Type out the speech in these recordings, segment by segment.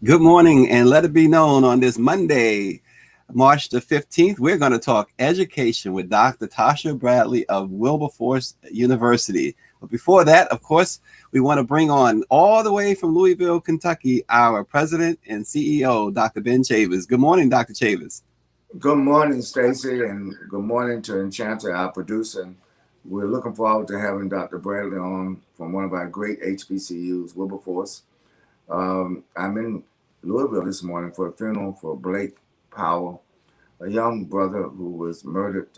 Good morning, and let it be known on this Monday, March the 15th, we're going to talk education with Dr. Tasha Bradley of Wilberforce University. But before that, of course, we want to bring on all the way from Louisville, Kentucky, our president and CEO, Dr. Ben Chavis. Good morning, Dr. Chavis. Good morning, Stacy, and good morning to Enchanter, our producer. And we're looking forward to having Dr. Bradley on from one of our great HBCUs, Wilberforce. I'm in Louisville this morning for a funeral for Blake Powell, a young brother who was murdered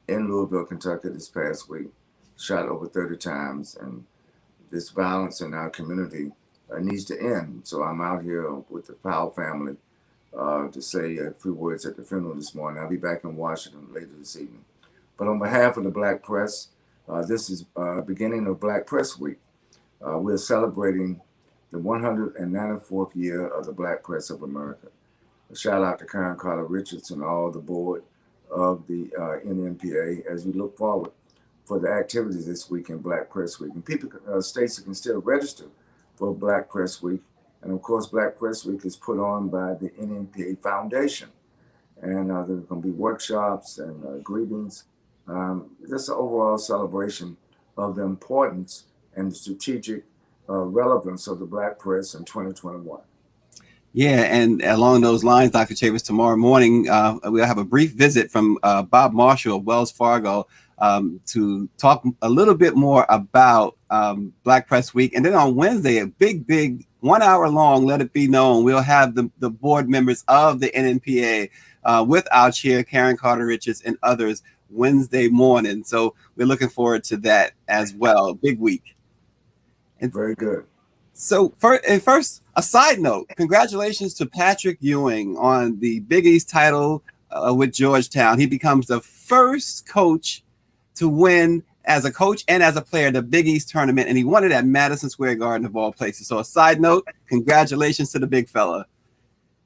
in Louisville, Kentucky this past week, shot over 30 times. And this violence in our community needs to end. So I'm out here with the Powell family to say a few words at the funeral this morning. I'll be back in Washington later this evening. But on behalf of the Black press, this is beginning of Black Press Week. We're celebrating the 194th year of the Black Press of America. A shout out to Karen Carter Richards and all the board of the NMPA as we look forward for the activities this week in Black Press Week. And people, Stacey, can still register for Black Press Week. And of course, Black Press Week is put on by the NMPA Foundation. And there's going to be workshops and greetings. Just an overall celebration of the importance and the strategic relevance of the Black press in 2021. Yeah, and along those lines, Dr. Chavis, tomorrow morning, we'll have a brief visit from Bob Marshall of Wells Fargo to talk a little bit more about Black Press Week. And then on Wednesday, a big 1 hour long, let it be known, we'll have the board members of the NNPA with our chair, Karen Carter Richards, and others Wednesday morning. So we're looking forward to that as well. Big week. And very good. So first, a side note, congratulations to Patrick Ewing on the Big East title with Georgetown. He becomes the first coach to win as a coach and as a player the Big East tournament, and he won it at Madison Square Garden of all places. So a side note, congratulations to the big fella.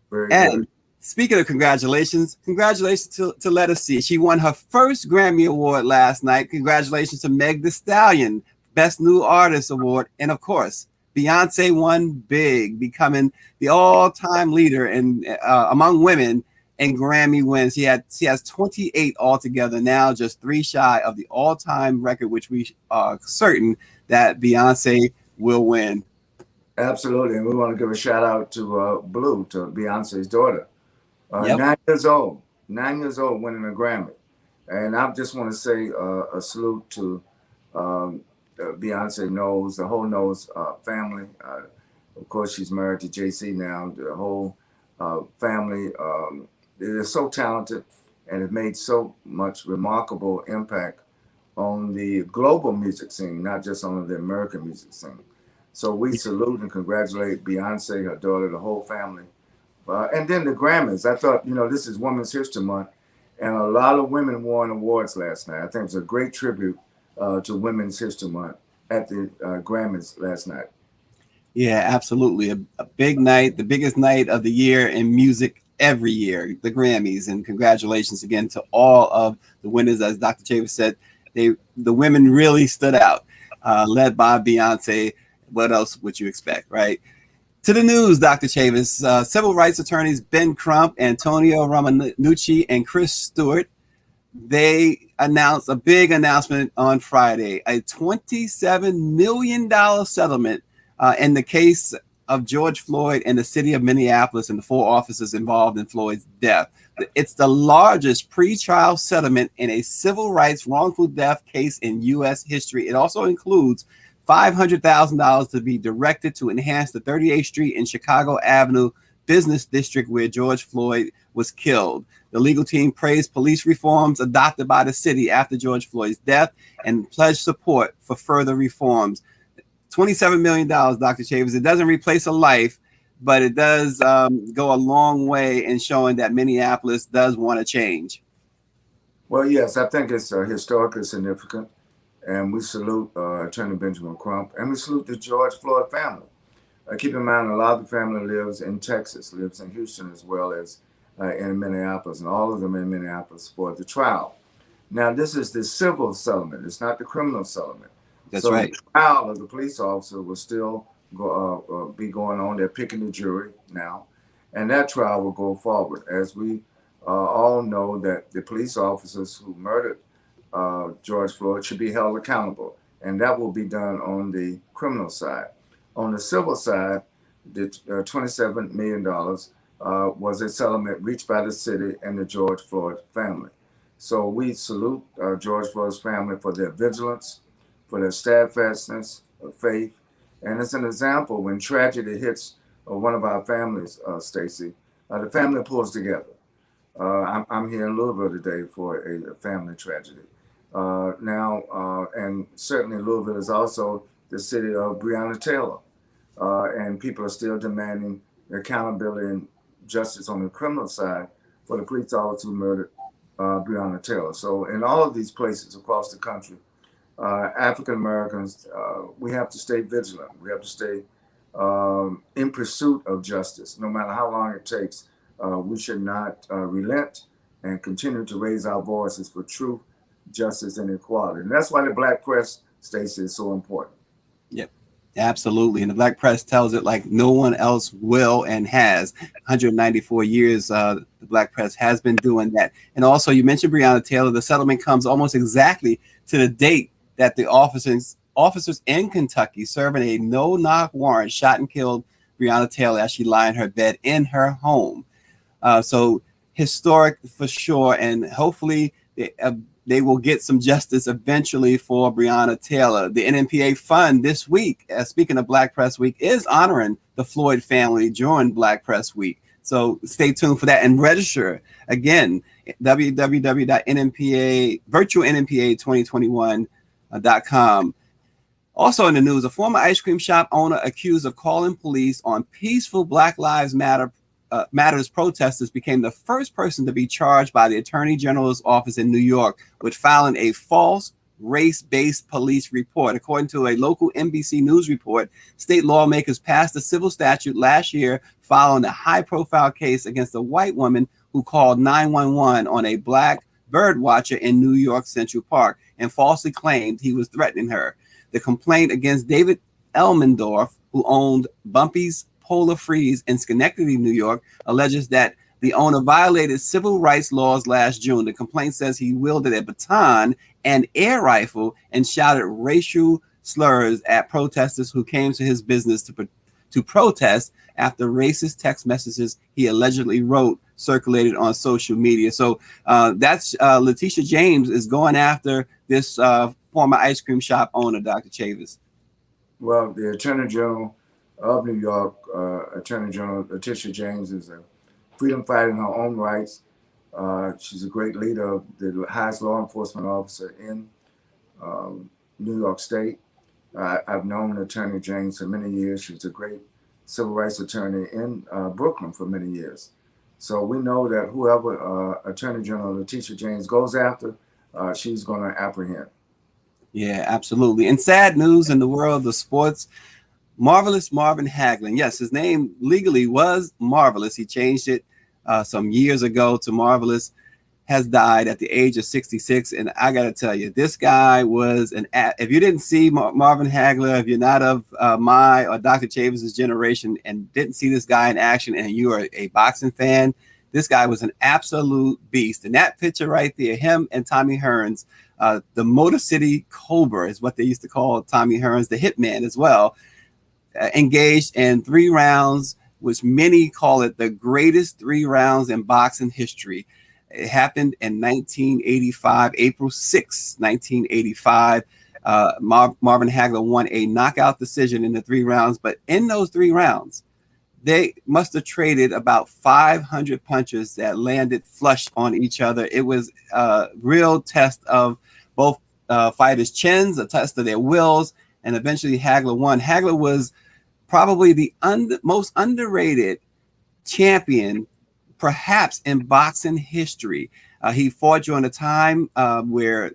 Very and good. Speaking of congratulations to Let Us See. She won her first Grammy Award last night. Congratulations to Meg Thee Stallion, Best New Artist Award. And of course, Beyonce won big, becoming the all-time leader in among women in Grammy wins. She has 28 altogether now, just 3 shy of the all-time record, which we are certain that Beyonce will win. Absolutely, and we want to give a shout out to Blue, to Beyonce's daughter, Yep. 9 years old, winning a Grammy. And I just want to say a salute to Beyonce Knowles, the whole Knowles family. Of course, she's married to JC now. The whole family, they're so talented and have made so much remarkable impact on the global music scene, not just on the American music scene. So we salute and congratulate Beyonce, her daughter, the whole family. And then the Grammys. I thought, this is Women's History Month, and a lot of women won awards last night. I think it was a great tribute to Women's History Month at the Grammys last night. Yeah, absolutely. A big night, the biggest night of the year in music every year, the Grammys. And congratulations again to all of the winners. As Dr. Chavis said, the women really stood out, led by Beyonce. What else would you expect, right? To the news, Dr. Chavis. Civil rights attorneys Ben Crump, Antonio Romanucci, and Chris Stewart, they announced a big announcement on Friday, a $27 million settlement in the case of George Floyd and the city of Minneapolis and the 4 officers involved in Floyd's death. It's the largest pretrial settlement in a civil rights wrongful death case in U.S. history. It also includes $500,000 to be directed to enhance the 38th Street and Chicago Avenue business district where George Floyd was killed. The legal team praised police reforms adopted by the city after George Floyd's death and pledged support for further reforms. $27 million, Dr. Chavis. It doesn't replace a life, but it does go a long way in showing that Minneapolis does want to change. Well, yes, I think it's historically significant. And we salute Attorney Benjamin Crump, and we salute the George Floyd family. Keep in mind, a lot of the family lives in Texas, lives in Houston, as well as in Minneapolis, and all of them in Minneapolis for the trial. Now, this is the civil settlement. It's not the criminal settlement. That's right. The trial of the police officer was still be going on. They're picking the jury now, and that trial will go forward. As we all know, that the police officers who murdered George Floyd should be held accountable, and that will be done on the criminal side. On the civil side, the $27 million was a settlement reached by the city and the George Floyd family. So we salute George Floyd's family for their vigilance, for their steadfastness of faith. And it's an example when tragedy hits one of our families, Stacy, the family pulls together. I'm here in Louisville today for a family tragedy. And certainly Louisville is also the city of Breonna Taylor. And people are still demanding accountability and justice on the criminal side for the police officer who murdered Breonna Taylor. So in all of these places across the country, African Americans, we have to stay vigilant. We have to stay in pursuit of justice. No matter how long it takes, we should not relent and continue to raise our voices for truth, justice, and equality. And that's why the Black press, Stacey, is so important. Yep. Absolutely. And the Black press tells it like no one else will and has. 194 years, the Black press has been doing that. And also, you mentioned Breonna Taylor. The settlement comes almost exactly to the date that the officers in Kentucky serving a no-knock warrant shot and killed Breonna Taylor as she lay in her bed in her home. So historic for sure. And hopefully they will get some justice eventually for Breonna Taylor. The NMPA Fund this week, speaking of Black Press Week, is honoring the Floyd family during Black Press Week. So stay tuned for that and register. Again, virtualnmpa2021.com. Also in the news, a former ice cream shop owner accused of calling police on peaceful Black Lives Matters protesters became the first person to be charged by the Attorney General's office in New York with filing a false race-based police report. According to a local NBC News report, state lawmakers passed a civil statute last year following a high-profile case against a white woman who called 911 on a Black bird watcher in New York Central Park and falsely claimed he was threatening her. The complaint against David Elmendorf, who owned Bumpy's Polar Freeze in Schenectady, New York, alleges that the owner violated civil rights laws last June. The complaint says he wielded a baton and air rifle and shouted racial slurs at protesters who came to his business to protest after racist text messages he allegedly wrote circulated on social media. So that's Letitia James is going after this former ice cream shop owner, Dr. Chavis. Well, the Attorney General of New York, Attorney General Letitia James, is a freedom fighter in her own rights. She's a great leader, the highest law enforcement officer in New York State. I've known Attorney James for many years. She was a great civil rights attorney in Brooklyn for many years. So we know that whoever Attorney General Letitia James goes after, she's going to apprehend. Yeah, absolutely. And sad news in the world of sports. Marvelous Marvin Haglin. Yes, his name legally was Marvelous. He changed it some years ago to Marvelous. Has died at the age of 66. And I got to tell you, this guy was if you didn't see Marvin Haglin, if you're not of my or Dr. Chavis's generation and didn't see this guy in action and you are a boxing fan, this guy was an absolute beast. And that picture right there, him and Tommy Hearns, the Motor City Cobra is what they used to call Tommy Hearns, the hitman as well, engaged in 3 rounds, which many call it the greatest 3 rounds in boxing history. It happened in 1985, April 6, 1985. Marvin Haglin won a knockout decision in the 3 rounds, but in those 3 rounds, they must have traded about 500 punches that landed flush on each other. It was a real test of both fighters' chins, a test of their wills, and eventually Haglin won. Haglin was probably the most underrated champion perhaps in boxing history. He fought during a time where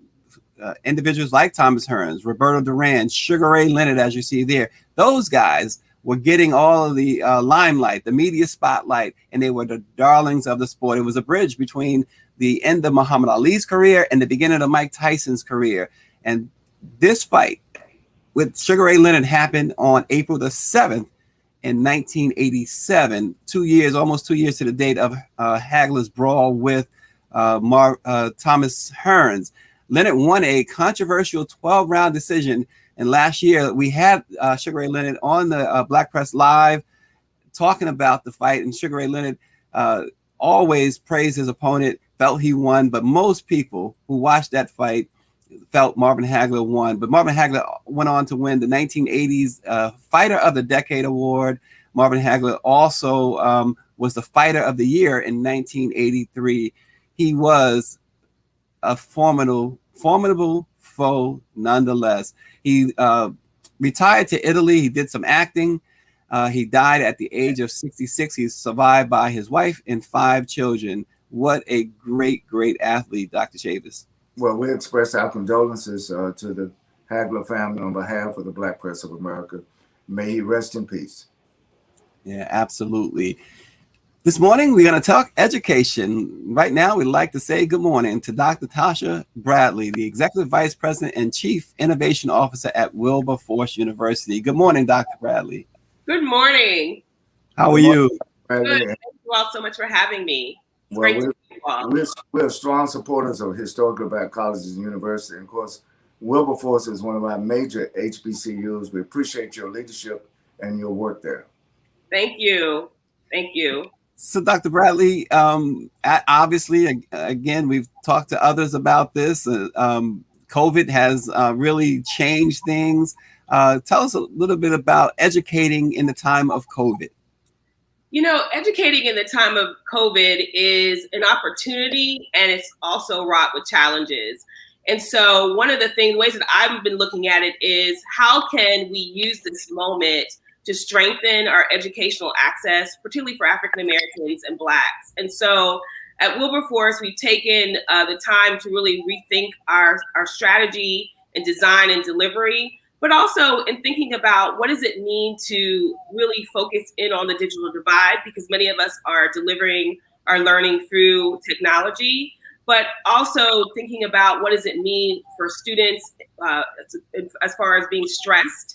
individuals like Thomas Hearns, Roberto Duran, Sugar Ray Leonard, as you see there, those guys were getting all of the limelight, the media spotlight, and they were the darlings of the sport. It was a bridge between the end of Muhammad Ali's career and the beginning of Mike Tyson's career. And this fight with Sugar Ray Leonard happened on April the 7th in 1987, almost 2 years to the date of Hagler's brawl with Thomas Hearns. Leonard won a controversial 12-round decision. And last year, we had Sugar Ray Leonard on the Black Press Live talking about the fight. And Sugar Ray Leonard always praised his opponent, felt he won. But most people who watched that fight felt Marvin Hagler won. But Marvin Hagler went on to win the 1980s Fighter of the Decade Award. Marvin Hagler also was the Fighter of the Year in 1983. He was a formidable foe nonetheless. He retired to Italy. He did some acting. He died at the age of 66. He's survived by his wife and 5 children. What a great, great athlete, Dr. Chavis. Well, we express our condolences to the Hagler family on behalf of the Black Press of America. May he rest in peace. Yeah, absolutely. This morning, we're going to talk education. Right now, we'd like to say good morning to Dr. Tasha Bradley, the Executive Vice President and Chief Innovation Officer at Wilberforce University. Good morning, Dr. Bradley. Good morning. How are you? Good. Thank you all so much for having me. It's Well, great to meet you all. we're strong supporters of historically black colleges and universities. And of course, Wilberforce is one of our major HBCUs. We appreciate your leadership and your work there. Thank you. Thank you. So, Dr. Bradley, obviously, again, we've talked to others about this. COVID has really changed things. Tell us a little bit about educating in the time of COVID. You know, educating in the time of COVID is an opportunity, and it's also wrought with challenges. And so one of the ways that I've been looking at it is how can we use this moment to strengthen our educational access, particularly for African Americans and Blacks. And so at Wilberforce, we've taken the time to really rethink our strategy and design and delivery, but also in thinking about what does it mean to really focus in on the digital divide, because many of us are delivering our learning through technology, but also thinking about what does it mean for students as far as being stressed.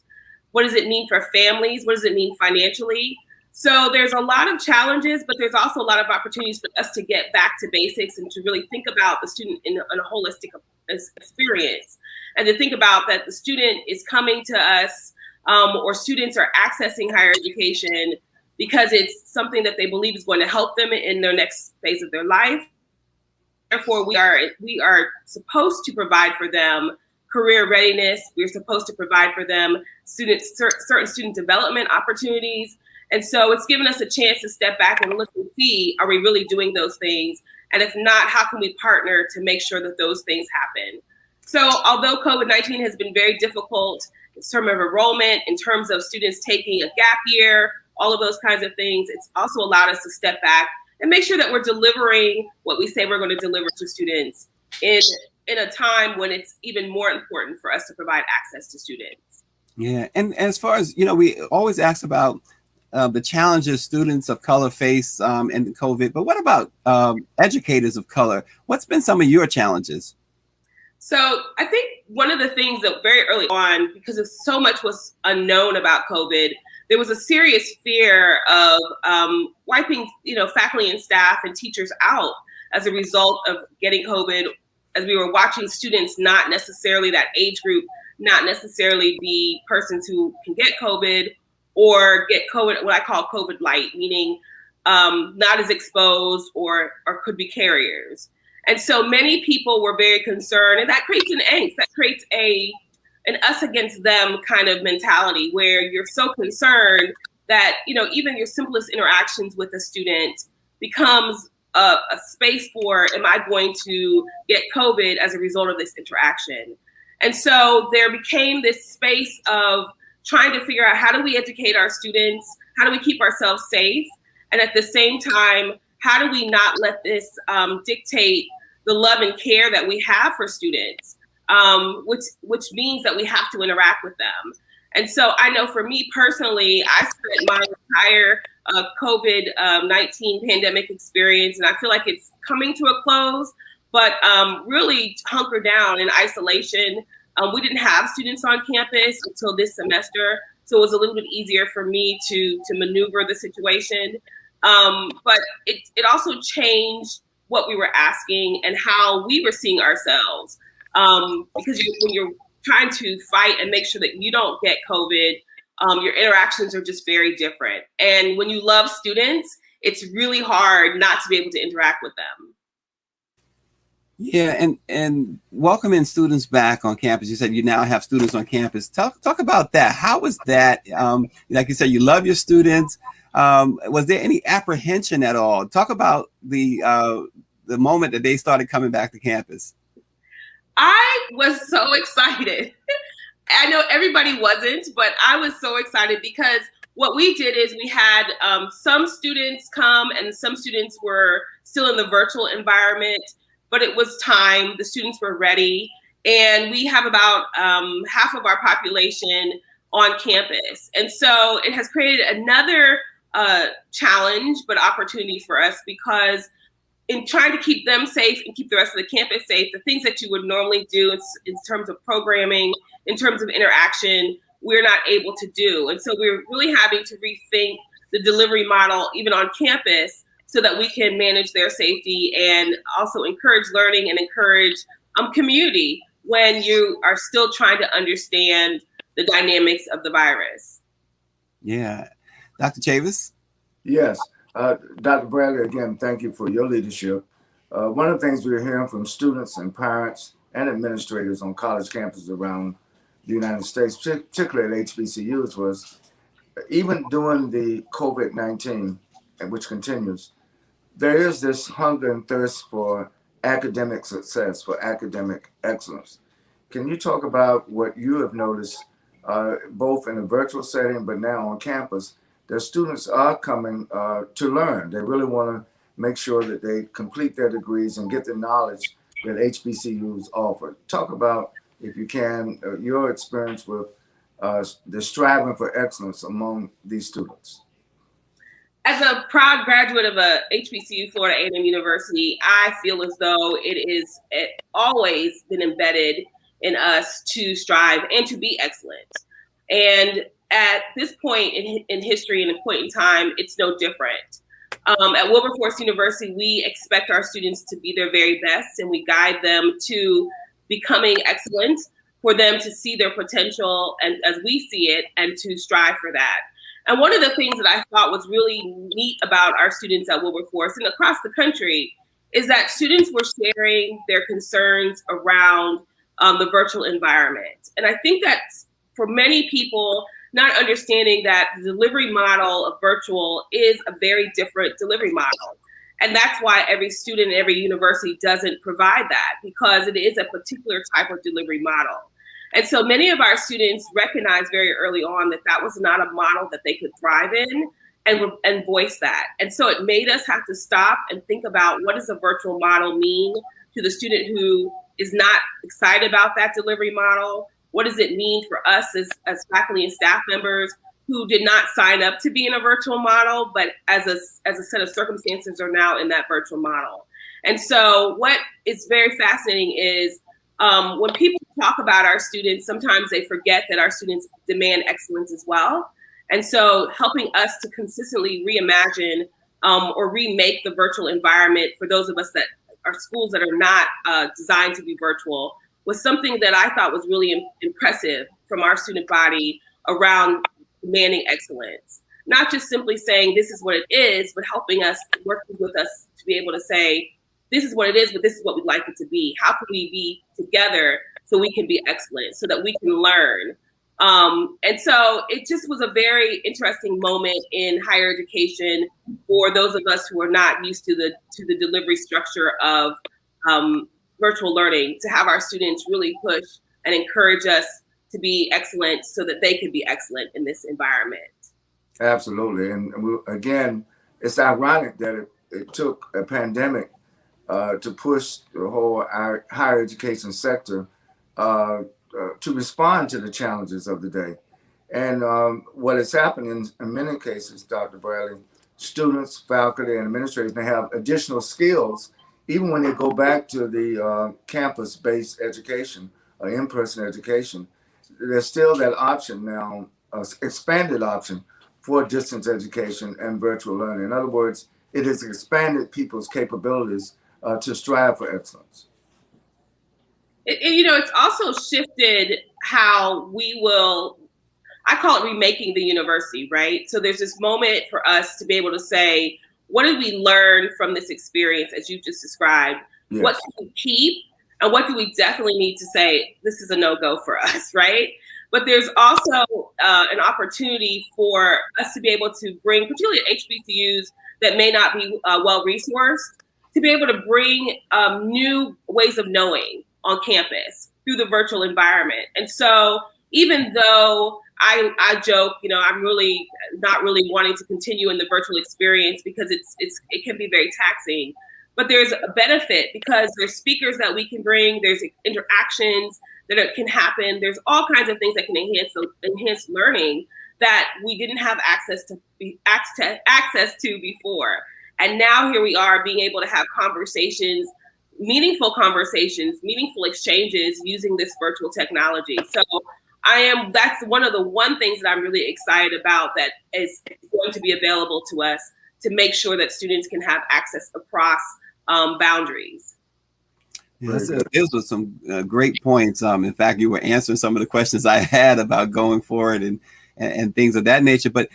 What does it mean for families? What does it mean financially? So there's a lot of challenges, but there's also a lot of opportunities for us to get back to basics and to really think about the student in a holistic experience. And to think about that the student is coming to us or students are accessing higher education because it's something that they believe is going to help them in their next phase of their life. Therefore, we are supposed to provide for them career readiness. We're supposed to provide for them certain student development opportunities. And so it's given us a chance to step back and look and see, are we really doing those things? And if not, how can we partner to make sure that those things happen? So although COVID-19 has been very difficult in terms of enrollment, in terms of students taking a gap year, all of those kinds of things, it's also allowed us to step back and make sure that we're delivering what we say we're going to deliver to students in a time when it's even more important for us to provide access to students. Yeah, and as far as, we always ask about the challenges students of color face in COVID, but what about educators of color? What's been some of your challenges? So I think one of the things that very early on, because of so much was unknown about COVID, there was a serious fear of wiping, faculty and staff and teachers out as a result of getting COVID, as we were watching students, not necessarily that age group, not necessarily be persons who can get COVID or get COVID, what I call COVID light, meaning not as exposed or could be carriers. And so many people were very concerned, and that creates an angst, that creates an us against them kind of mentality where you're so concerned that, even your simplest interactions with a student becomes a space for, am I going to get COVID as a result of this interaction? And so there became this space of trying to figure out, how do we educate our students? How do we keep ourselves safe? And at the same time, how do we not let this dictate the love and care that we have for students, which means that we have to interact with them. And so I know for me personally, I spent my entire COVID-19 pandemic experience, and I feel like it's coming to a close, but really hunkered down in isolation, We didn't have students on campus until this semester, so it was a little bit easier for me to maneuver the situation. But it also changed what we were asking and how we were seeing ourselves. Because when you're trying to fight and make sure that you don't get COVID, your interactions are just very different. And when you love students, it's really hard not to be able to interact with them. Yeah, and welcoming students back on campus. You said you now have students on campus. Talk about that. How was that? Like you said, you love your students. Was there any apprehension at all? Talk about the moment that they started coming back to campus. I was so excited. I know everybody wasn't, but I was so excited because what we did is we had some students come and some students were still in the virtual environment, but it was time. The students were ready. And we have about half of our population on campus. And so it has created another challenge, but opportunity for us, because in trying to keep them safe and keep the rest of the campus safe, the things that you would normally do in terms of programming, in terms of interaction, we're not able to do. And so we're really having to rethink the delivery model, even on campus, so that we can manage their safety and also encourage learning and encourage community when you are still trying to understand the dynamics of the virus. Yeah. Dr. Chavis? Yes. Dr. Bradley, again, thank you for your leadership. One of the things we're hearing from students and parents and administrators on college campuses around the United States, particularly at HBCUs, was even during the COVID-19, which continues, there is this hunger and thirst for academic success, for academic excellence. Can you talk about what you have noticed, both in a virtual setting, but now on campus, that students are coming to learn? They really want to make sure that they complete their degrees and get the knowledge that HBCUs offer. Talk about, if you can, your experience with the striving for excellence among these students. As a proud graduate of a HBCU, Florida A&M University, I feel as though it always been embedded in us to strive and to be excellent. And at this point in history and a point in time, it's no different. At Wilberforce University, we expect our students to be their very best, and we guide them to becoming excellent, for them to see their potential and as we see it, and to strive for that. And one of the things that I thought was really neat about our students at Wilberforce and across the country is that students were sharing their concerns around the virtual environment. And I think that for many people, not understanding that the delivery model of virtual is a very different delivery model. And that's why every student and every university doesn't provide that, because it is a particular type of delivery model. And so many of our students recognized very early on that that was not a model that they could thrive in, and voice that. And so it made us have to stop and think about, what does a virtual model mean to the student who is not excited about that delivery model? What does it mean for us as faculty and staff members who did not sign up to be in a virtual model, but as a set of circumstances are now in that virtual model? And so what is very fascinating is when people talk about our students, sometimes they forget that our students demand excellence as well. And so helping us to consistently reimagine or remake the virtual environment for those of us that are schools that are not designed to be virtual was something that I thought was really impressive from our student body around demanding excellence. Not just simply saying this is what it is, but helping us, working with us to be able to say, this is what it is, but this is what we'd like it to be. How can we be together so we can be excellent, so that we can learn? And so it just was a very interesting moment in higher education for those of us who are not used to the delivery structure of virtual learning, to have our students really push and encourage us to be excellent so that they can be excellent in this environment. Absolutely. And again, it's ironic that it took a pandemic to push the whole higher education sector to respond to the challenges of the day. And what has happened in many cases, Dr. Bradley, students, faculty, and administrators may have additional skills even when they go back to the campus-based education in-person education, there's still that option now, expanded option for distance education and virtual learning. In other words, it has expanded people's capabilities to strive for excellence. It's also shifted how we will, I call it remaking the university, right? So there's this moment for us to be able to say, what did we learn from this experience, as you just described? Yes. What can we keep? And what do we definitely need to say, this is a no-go for us, right? But there's also an opportunity for us to be able to bring, particularly at HBCUs that may not be well-resourced, to be able to bring new ways of knowing on campus through the virtual environment. And so even though I joke, I'm really not really wanting to continue in the virtual experience because it can be very taxing, but there's a benefit because there's speakers that we can bring, there's interactions that can happen, there's all kinds of things that can enhance learning that we didn't have access to before. And now here we are being able to have conversations, meaningful exchanges using this virtual technology. So that's one things that I'm really excited about that is going to be available to us to make sure that students can have access across boundaries. Yes, those were some great points. In fact, you were answering some of the questions I had about going forward and things of that nature. But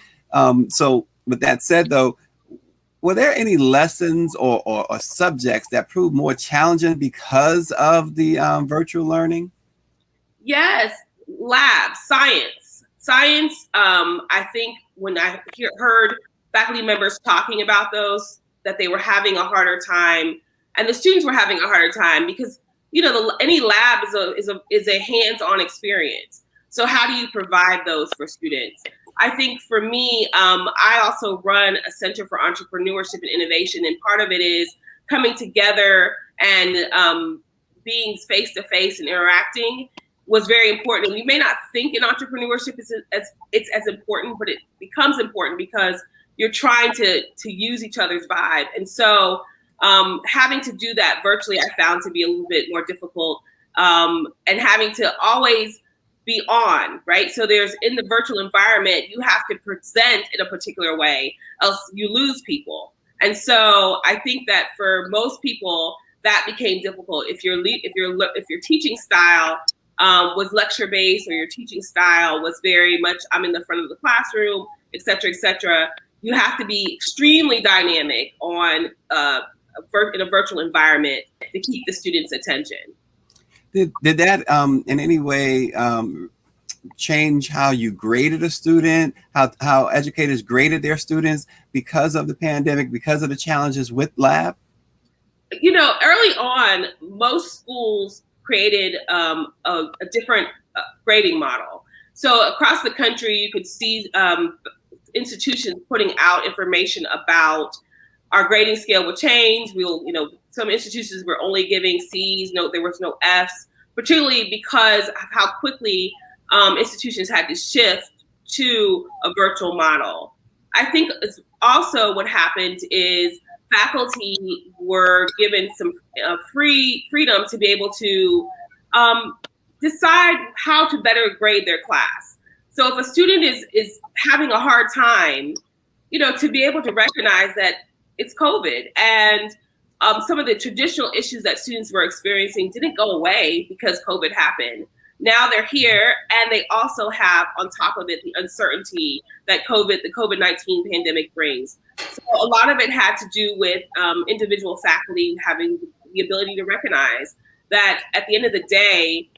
so with that said, though, were there any lessons or subjects that proved more challenging because of the virtual learning? Yes, labs, science. I think when I heard faculty members talking about those, that they were having a harder time, and the students were having a harder time because any lab is a hands-on experience. So how do you provide those for students? I think for me, I also run a Center for Entrepreneurship and Innovation, and part of it is coming together and being face-to-face and interacting was very important. And you may not think in entrepreneurship it's as important, but it becomes important because you're trying to use each other's vibe. And so having to do that virtually, I found to be a little bit more difficult, and having to always be on, right? So there's, in the virtual environment, you have to present in a particular way, else you lose people. And so I think that for most people, that became difficult. If your teaching style was lecture-based, or your teaching style was very much, I'm in the front of the classroom, et cetera, you have to be extremely dynamic on in a virtual environment to keep the students' attention. Did that in any way change how you graded a student, how educators graded their students because of the pandemic, because of the challenges with lab? Early on, most schools created a different grading model. So across the country, you could see institutions putting out information about our grading scale will change. Some institutions were only giving C's. No, there was no F's, particularly because of how quickly institutions had to shift to a virtual model. I think it's also what happened is faculty were given some freedom to be able to decide how to better grade their class. So if a student is having a hard time, to be able to recognize that it's COVID, and some of the traditional issues that students were experiencing didn't go away because COVID happened. Now they're here, and they also have, on top of it, the uncertainty that the COVID-19 pandemic brings. So a lot of it had to do with individual faculty having the ability to recognize that at the end of the day,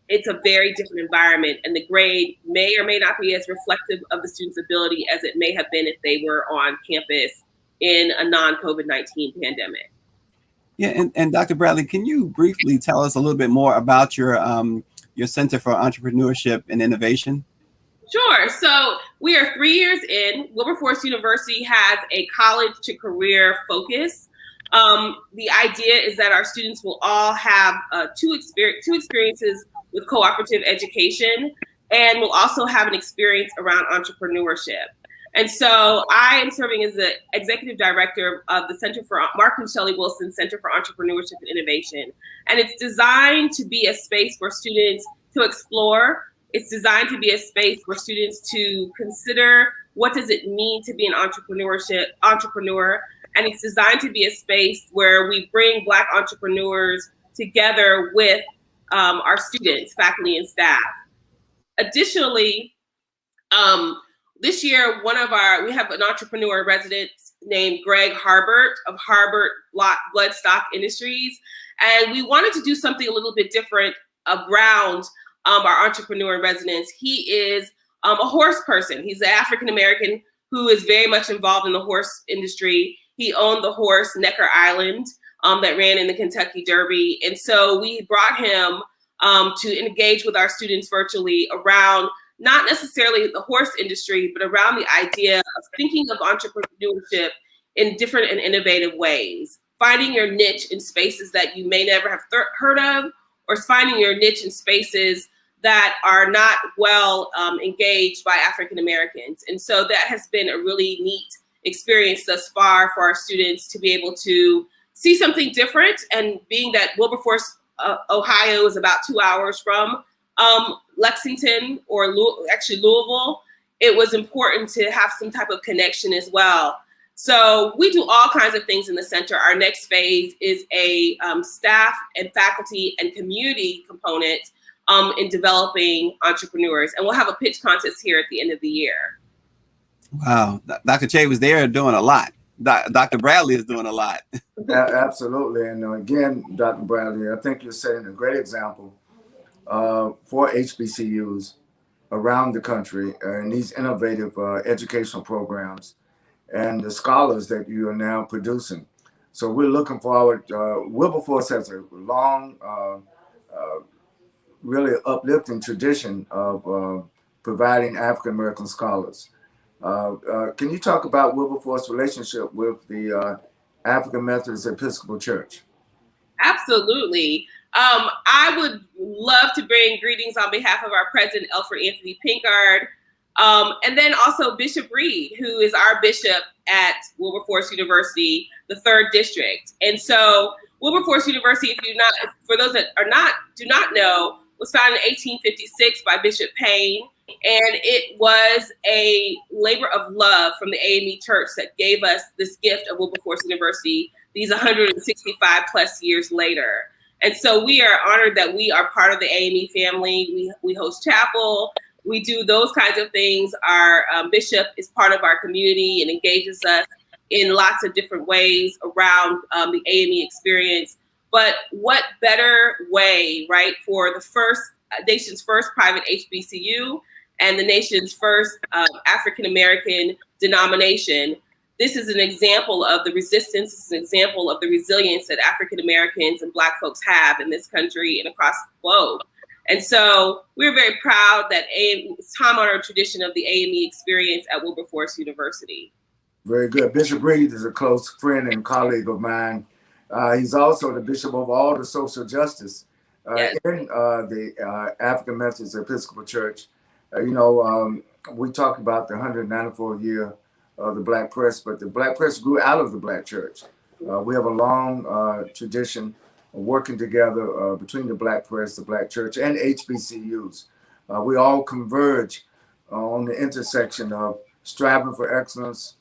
it's a very different environment, and the grade may or may not be as reflective of the student's ability as it may have been if they were on campus in a non-COVID-19 pandemic. Yeah, and Dr. Bradley, can you briefly tell us a little bit more about your Center for Entrepreneurship and Innovation? Sure. So we are 3 years in. Wilberforce University has a college to career focus. The idea is that our students will all have two experiences with cooperative education, and will also have an experience around entrepreneurship. And so I am serving as the executive director of the Center for Mark and Shelley Wilson Center for Entrepreneurship and Innovation. And it's designed to be a space for students to explore. It's designed to be a space for students to consider what does it mean to be an entrepreneur. And it's designed to be a space where we bring Black entrepreneurs together with our students, faculty, and staff. Additionally, this year, we have an entrepreneur in residence named Greg Harbert of Harbert Bloodstock Industries. And we wanted to do something a little bit different around our entrepreneur in residence. He is a horse person. He's an African-American who is very much involved in the horse industry. He owned the horse Necker Island that ran in the Kentucky Derby. And so we brought him to engage with our students virtually around not necessarily the horse industry, but around the idea of thinking of entrepreneurship in different and innovative ways, finding your niche in spaces that you may never have heard of, or finding your niche in spaces that are not well engaged by African Americans. And so that has been a really neat experience thus far for our students to be able to see something different. And being that Wilberforce, Ohio is about 2 hours from Lexington or Louisville, it was important to have some type of connection as well. So we do all kinds of things in the center. Our next phase is a staff and faculty and community component in developing entrepreneurs. And we'll have a pitch contest here at the end of the year. Wow. Dr. Che was there doing a lot. Dr. Bradley is doing a lot. Absolutely. And again, Dr. Bradley, I think you're setting a great example for HBCUs around the country in these innovative educational programs and the scholars that you are now producing. So we're looking forward. Wilberforce has a long, really uplifting tradition of providing African-American scholars. Can you talk about Wilberforce's relationship with the African Methodist Episcopal Church? Absolutely. I would love to bring greetings on behalf of our president, Alfred Anthony Pinkard, and then also Bishop Reed, who is our bishop at Wilberforce University, the 3rd district. And so Wilberforce University, for those that do not know, was founded in 1856 by Bishop Payne. And it was a labor of love from the AME Church that gave us this gift of Wilberforce University these 165 plus years later. And so we are honored that we are part of the AME family. We host chapel. We do those kinds of things. Our bishop is part of our community and engages us in lots of different ways around the AME experience. But what better way, right, for the nation's first private HBCU and the nation's first African-American denomination. This is an example of the resistance. It's an example of the resilience that African-Americans and Black folks have in this country and across the globe. And so we're very proud that it's time-honored tradition of the AME experience at Wilberforce University. Very good. Bishop Reed is a close friend and colleague of mine. He's also the bishop of all the social justice Yes. in the African Methodist Episcopal Church. We talked about the 194th year of the Black press, but the Black press grew out of the Black church. We have a long tradition of working together between the Black press, the Black church, and HBCUs. We all converge on the intersection of striving for excellence,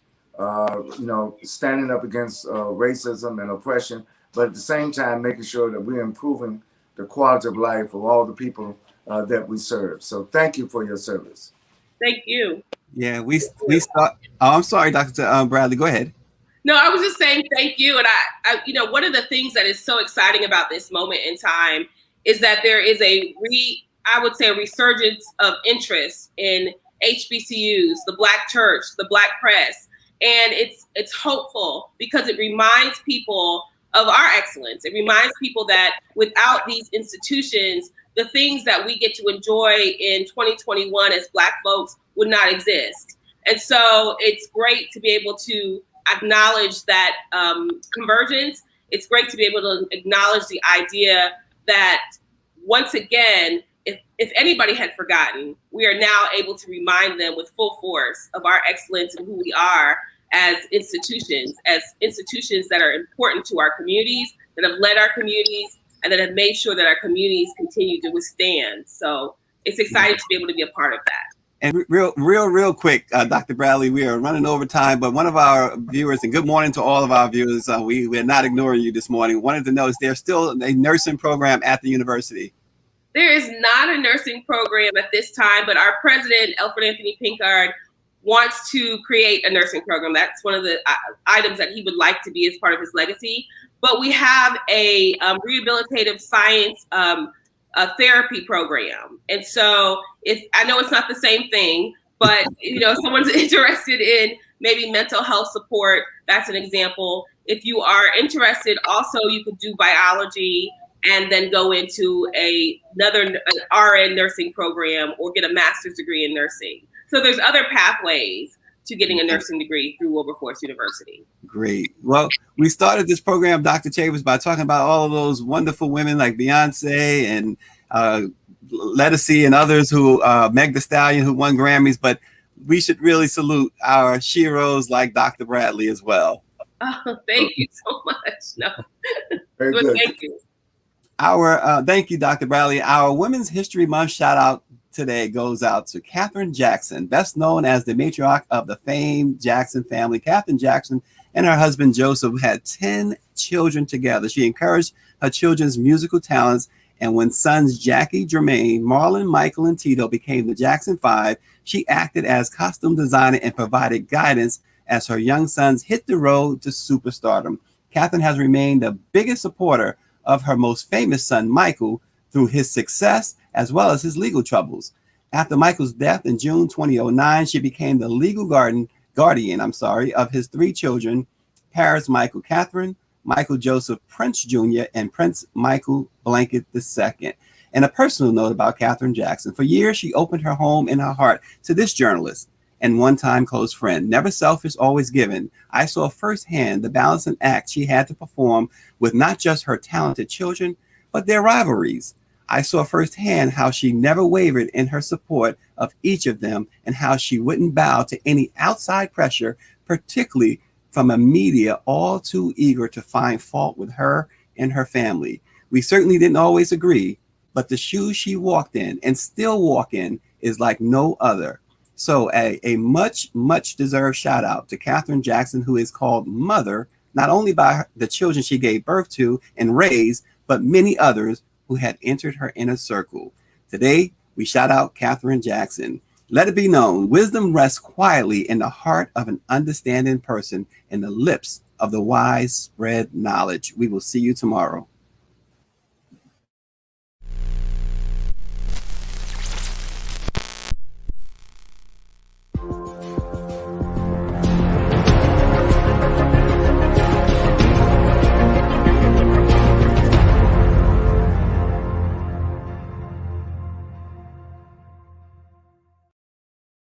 standing up against racism and oppression, but at the same time making sure that we're improving the quality of life of all the people that we serve. So thank you for your service. Thank you. Yeah, we start. Oh, I'm sorry, Dr. Bradley. Go ahead. No, I was just saying thank you. And I one of the things that is so exciting about this moment in time is that there is a resurgence of interest in HBCUs, the Black church, the Black press. And it's hopeful because it reminds people of our excellence. It reminds people that without these institutions, the things that we get to enjoy in 2021 as Black folks would not exist. And so it's great to be able to acknowledge that convergence. It's great to be able to acknowledge the idea that once again, if anybody had forgotten, we are now able to remind them with full force of our excellence and who we are as institutions that are important to our communities, that have led our communities, and that have made sure that our communities continue to withstand. So it's exciting to be able to be a part of that. And real quick, Dr. Bradley, we are running over time, but one of our viewers, and good morning to all of our viewers, we're not ignoring you this morning, wanted to know, is there still a nursing program at the university? There is not a nursing program at this time, but our president, Alfred Anthony Pinkard, wants to create a nursing program. That's one of the items that he would like to be as part of his legacy. But we have a rehabilitative science a therapy program. And so if I know it's not the same thing, but if someone's interested in maybe mental health support, that's an example. If you are interested, also you could do biology and then go into another RN nursing program or get a master's degree in nursing. So there's other pathways to getting a nursing degree through Wilberforce University. Great. Well, we started this program, Dr. Chambers, by talking about all of those wonderful women like Beyonce and Lettucey and others who, Meg Thee Stallion, who won Grammys, but we should really salute our sheroes like Dr. Bradley as well. Oh, thank you so much. No. Very good. Thank you. Thank you, Dr. Bradley. Our Women's History Month shout out today goes out to Katherine Jackson, best known as the matriarch of the famed Jackson family. Katherine Jackson and her husband Joseph had 10 children together. She encouraged her children's musical talents, and when sons Jackie, Jermaine, Marlon, Michael, and Tito became the Jackson Five, she acted as costume designer and provided guidance as her young sons hit the road to superstardom. Katherine has remained the biggest supporter of her most famous son, Michael, through his success as well as his legal troubles. After Michael's death in June 2009, she became the legal guardian of his three children, Paris Michael Catherine, Michael Joseph Prince Jr., and Prince Michael Blanket II. And a personal note about Katherine Jackson. For years, she opened her home and her heart to this journalist and one-time close friend. Never selfish, always giving. I saw firsthand the balancing act she had to perform with not just her talented children, but their rivalries. I saw firsthand how she never wavered in her support of each of them and how she wouldn't bow to any outside pressure, particularly from a media all too eager to find fault with her and her family. We certainly didn't always agree, but the shoes she walked in and still walk in is like no other. So a much deserved shout out to Katherine Jackson, who is called mother, not only by the children she gave birth to and raised, but many others who had entered her inner circle. Today, we shout out Katherine Jackson. Let it be known, wisdom rests quietly in the heart of an understanding person, and the lips of the wise spread knowledge. We will see you tomorrow.